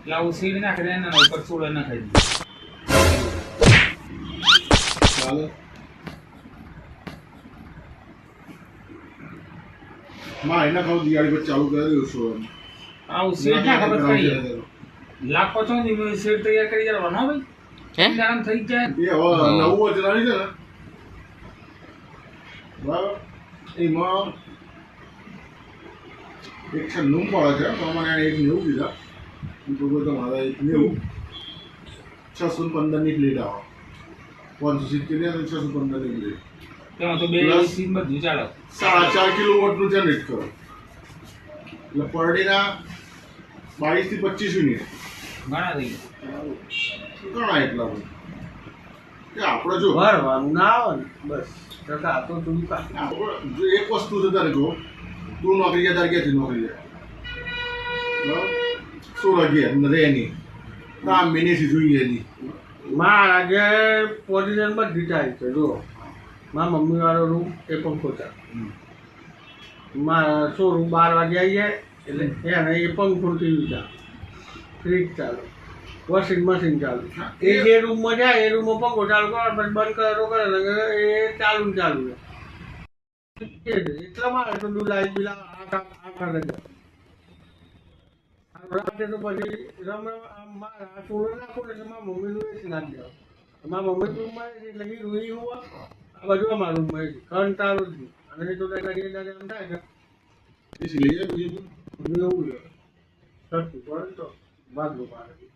લાવું સીડ નાખી દે એના ઉપર છોડ નાખી દે ચાલે માં એના ખાવ દિવાળી પર ચાલુ કરી દઉં છું આવું સીડ ના ખબર કરીએ લાખો છો ને સીડ તૈયાર કરી જવાનો ભાઈ હે આરામ થઈ જાય એ હવે નવું ચલાવી છે ને બરાબર એમાં એક છે નું પડે છે તો મને એક 90 કીધા તો તમારા એક 90 615 ની પ્લેટ આવે 570 ને 615 ની પ્લેટ તેમાં તો બે સીડ બધું ચાલે 4.5 કિલોવોટ નું જનરેટ કરો એટલે પર ડે ના 22 થી 25 મિનિટ ઘણા થઈ ઘણા એટલા બધું કે આપણે જો ભરવાનું ના આવે ને બસ ટકા તો તું આપણે જો એક વસ્તુ છે તારે જો તું નોકરી જાય તારે ક્યાંથી નોકરી જાય બરાબર 16 ગયા રહે નહીં કામ મેનેજી જોઈએ નહીં મારા આજે પોઝિશન બધી થાય છે જો મારા મમ્મી વાળો રૂમ એ પંખો ચાલે મારા શોરૂમ 12 વાગે આવી જાય એટલે એને એ પંખો ટીવી ચાલે ફ્રીજ ચાલે વોશિંગ મશીન ચાલુ એ જે રૂમમાં જાય એ રૂમમાં પંખો ચાલુ કરો પછી બંધ કરે એ ચાલુ ને ચાલુ એટલા મારે તો લાઈટ બિલ આખા રાતે તો પછી મારા સોલર નાખો એટલે મારા મમ્મીનું એસી નાખી દેવા મારા મમ્મી રૂમમાં એટલે રૂઈ હોવા આ બાજુ અમારા રૂમમાં કરંટ ચાલુ જ નહીં અને તો એમ થાય કે એસી લઈ જાય બીજું એવું સસ્તું પડે તો ભાગવું પાડે